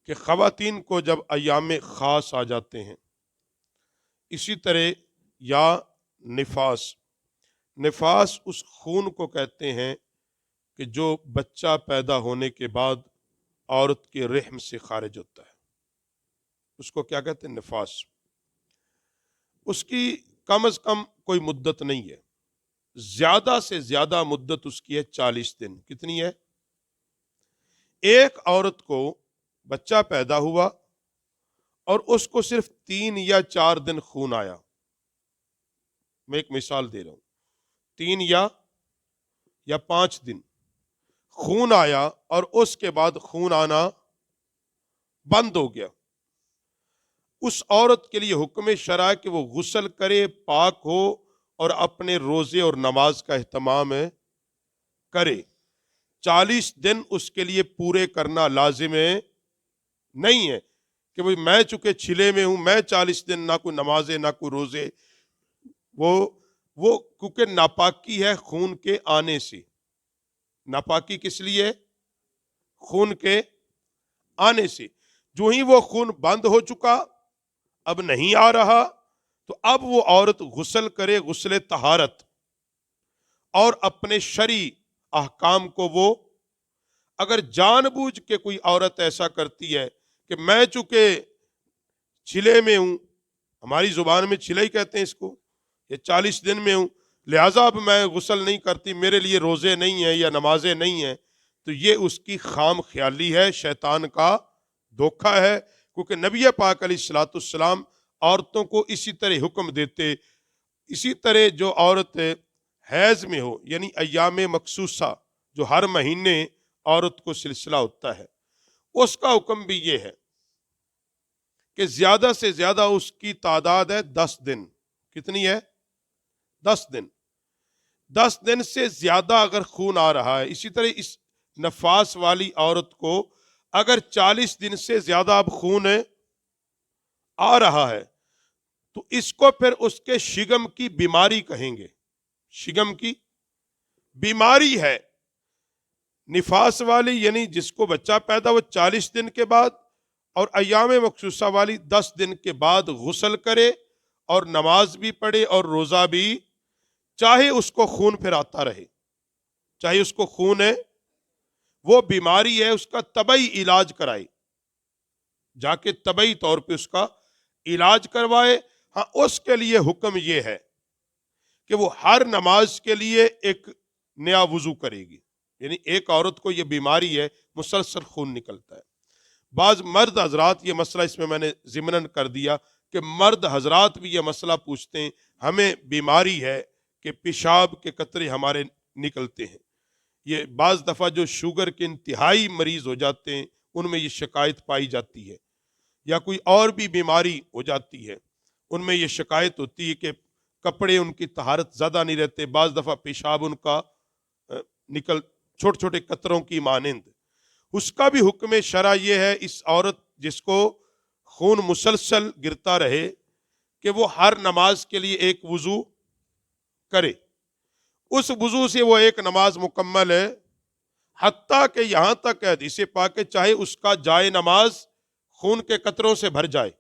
کہ خواتین کو جب ایام خاص آ جاتے ہیں، اسی طرح یا نفاس، نفاس اس خون کو کہتے ہیں کہ جو بچہ پیدا ہونے کے بعد عورت کے رحم سے خارج ہوتا ہے، اس کو کیا کہتے ہیں؟ نفاس۔ اس کی کم از کم کوئی مدت نہیں ہے، زیادہ سے زیادہ مدت اس کی ہے 40 دن۔ کتنی ہے؟ ایک عورت کو بچہ پیدا ہوا اور اس کو صرف 3 یا 4 دن خون آیا، میں ایک مثال دے رہا ہوں، 3 یا 5 دن خون آیا اور اس کے بعد خون آنا بند ہو گیا، اس عورت کے لیے حکم شرع کہ وہ غسل کرے، پاک ہو اور اپنے روزے اور نماز کا اہتمام کرے۔ 40 دن اس کے لیے پورے کرنا لازم نہیں ہے کہ میں چونکہ چھلے میں ہوں، میں 40 دن نہ کوئی نمازیں نہ کوئی روزے، وہ کیونکہ ناپاکی ہے خون کے آنے سے۔ ناپاکی کس لیے؟ خون کے آنے سے۔ جو ہی وہ خون بند ہو چکا، اب نہیں آ رہا، تو اب وہ عورت غسل کرے، غسل طہارت، اور اپنے شرعی احکام کو وہ اگر جان بوجھ کے کوئی عورت ایسا کرتی ہے کہ میں چونکہ چھلے میں ہوں، ہماری زبان میں چھلے ہی کہتے ہیں اس کو، یہ 40 دن میں ہوں، لہٰذا اب میں غسل نہیں کرتی، میرے لیے روزے نہیں ہیں یا نمازیں نہیں ہیں، تو یہ اس کی خام خیالی ہے، شیطان کا دھوکہ ہے، کیونکہ نبی پاک علیہ الصلوۃ والسلام عورتوں کو اسی طرح حکم دیتے۔ اسی طرح جو عورت حیض میں ہو، یعنی ایام مخصوصہ جو ہر مہینے عورت کو سلسلہ ہوتا ہے، اس کا حکم بھی یہ ہے کہ زیادہ سے زیادہ اس کی تعداد ہے 10 دن۔ کتنی ہے؟ 10 دن۔ 10 دن سے زیادہ اگر خون آ رہا ہے، اسی طرح اس نفاس والی عورت کو اگر 40 دن سے زیادہ اب خون آ رہا ہے تو اس کو پھر اس کے شگم کی بیماری کہیں گے۔ شگم کی بیماری ہے نفاس والی، یعنی جس کو بچہ پیدا ہو 40 دن کے بعد، اور ایام مخصوصہ والی 10 دن کے بعد غسل کرے اور نماز بھی پڑھے اور روزہ بھی، چاہے اس کو خون پھر آتا رہے، چاہے اس کو خون ہے، وہ بیماری ہے، اس کا طبعی علاج کرائے، جا کے طبعی طور پہ اس کا علاج کروائے۔ ہاں، اس کے لیے حکم یہ ہے کہ وہ ہر نماز کے لیے ایک نیا وضو کرے گی، یعنی ایک عورت کو یہ بیماری ہے، مسلسل خون نکلتا ہے۔ بعض مرد حضرات، یہ مسئلہ اس میں نے ضمناً کر دیا کہ مرد حضرات بھی یہ مسئلہ پوچھتے ہیں، ہمیں بیماری ہے کہ پیشاب کے قطرے ہمارے نکلتے ہیں۔ یہ بعض دفعہ جو شوگر کے انتہائی مریض ہو جاتے ہیں ان میں یہ شکایت پائی جاتی ہے، یا کوئی اور بھی بیماری ہو جاتی ہے ان میں یہ شکایت ہوتی ہے کہ کپڑے ان کی طہارت زیادہ نہیں رہتے، بعض دفعہ پیشاب ان کا نکل چھوٹے چھوٹے قطروں کی مانند۔ اس کا بھی حکم شرع یہ ہے، اس عورت جس کو خون مسلسل گرتا رہے، کہ وہ ہر نماز کے لیے ایک وضو کرے، اس وضو سے وہ ایک نماز مکمل ہے، حتیٰ کہ یہاں تک ہے حدیث پاک چاہے اس کا جائے نماز خون کے قطروں سے بھر جائے،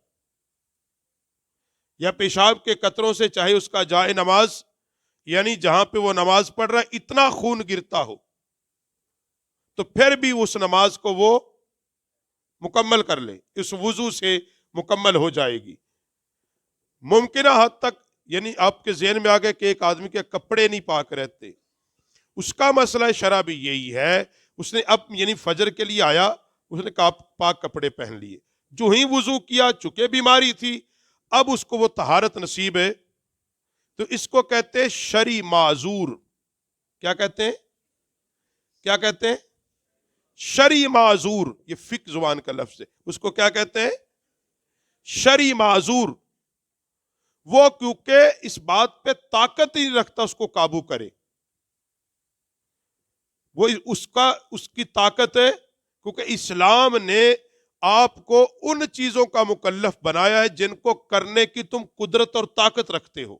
یا پیشاب کے قطروں سے چاہے اس کا جائے نماز، یعنی جہاں پہ وہ نماز پڑھ رہا ہے اتنا خون گرتا ہو، تو پھر بھی اس نماز کو وہ مکمل کر لے، اس وضو سے مکمل ہو جائے گی۔ ممکنہ حد تک، یعنی آپ کے ذہن میں آ گئے کہ ایک آدمی کے کپڑے نہیں پاک رہتے، اس کا مسئلہ شرع بھی یہی ہے، اس نے اب یعنی فجر کے لیے آیا، اس نے پاک کپڑے پہن لیے، جو ہی وضو کیا، چونکہ بیماری تھی اب اس کو وہ طہارت نصیب ہے، تو اس کو کہتے ہیں شرعی معذور۔ کیا کہتے ہیں؟ کیا کہتے ہیں؟ شرعی معذور، یہ فقہ زبان کا لفظ ہے، اس کو کیا کہتے ہیں؟ شرعی معذور۔ وہ کیونکہ اس بات پہ طاقت ہی نہیں رکھتا اس کو قابو کرے، وہ اس کی طاقت ہے، کیونکہ اسلام نے آپ کو ان چیزوں کا مکلف بنایا ہے جن کو کرنے کی تم قدرت اور طاقت رکھتے ہو۔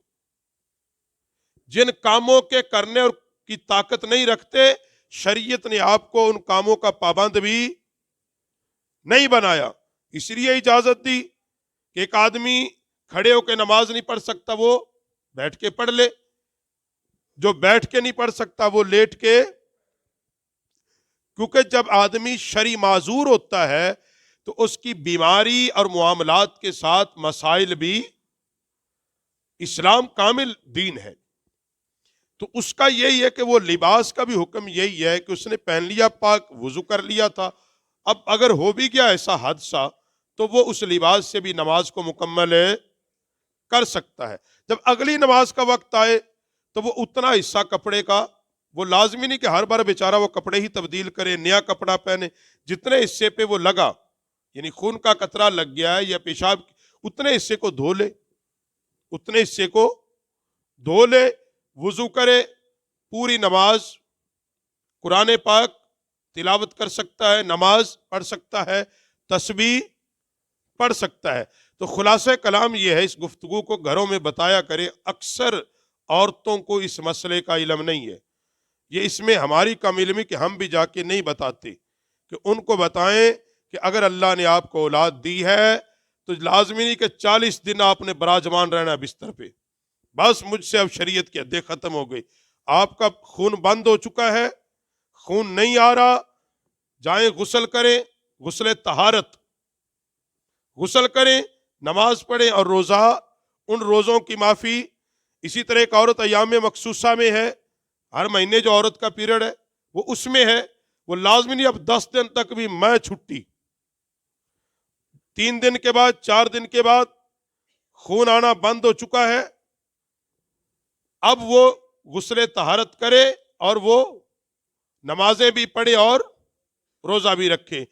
جن کاموں کے کرنے اور کی طاقت نہیں رکھتے، شریعت نے آپ کو ان کاموں کا پابند بھی نہیں بنایا۔ اس لیے اجازت دی کہ ایک آدمی کھڑے ہو کے نماز نہیں پڑھ سکتا وہ بیٹھ کے پڑھ لے، جو بیٹھ کے نہیں پڑھ سکتا وہ لیٹ کے، کیونکہ جب آدمی شرعی معذور ہوتا ہے تو اس کی بیماری اور معاملات کے ساتھ مسائل بھی، اسلام کامل دین ہے، تو اس کا یہی ہے کہ وہ لباس کا بھی حکم یہی ہے کہ اس نے پہن لیا پاک، وضو کر لیا تھا، اب اگر ہو بھی گیا ایسا حادثہ تو وہ اس لباس سے بھی نماز کو مکمل کر سکتا ہے۔ جب اگلی نماز کا وقت آئے تو وہ اتنا حصہ کپڑے کا، وہ لازمی نہیں کہ ہر بار بیچارہ وہ کپڑے ہی تبدیل کرے، نیا کپڑا پہنے، جتنے حصے پہ وہ لگا، یعنی خون کا قطرہ لگ گیا ہے یا پیشاب، اتنے حصے کو دھو لے، اتنے حصے کو دھو لے، وضو کرے، پوری نماز قرآن پاک تلاوت کر سکتا ہے، نماز پڑھ سکتا ہے، تسبیح پڑھ سکتا ہے۔ تو خلاصہ کلام یہ ہے، اس گفتگو کو گھروں میں بتایا کرے، اکثر عورتوں کو اس مسئلے کا علم نہیں ہے، یہ اس میں ہماری کم علمی کہ ہم بھی جا کے نہیں بتاتے، کہ ان کو بتائیں کہ اگر اللہ نے آپ کو اولاد دی ہے تو لازمی نہیں کہ 40 دن آپ نے براجمان رہنا بستر پہ، بس مجھ سے اب شریعت کی حدیں ختم ہو گئی، آپ کا خون بند ہو چکا ہے، خون نہیں آ رہا، جائیں غسل کریں، غسل طہارت، غسل کریں، نماز پڑھیں، اور روزہ، ان روزوں کی معافی۔ اسی طرح ایک عورت ایام مخصوصہ میں ہے، ہر مہینے جو عورت کا پیریڈ ہے وہ اس میں ہے، وہ لازمی نہیں اب 10 دن تک بھی میں چھٹی، 3 دن کے بعد، 4 دن کے بعد خون آنا بند ہو چکا ہے، اب وہ غسل طہارت کرے اور وہ نمازیں بھی پڑھے اور روزہ بھی رکھے۔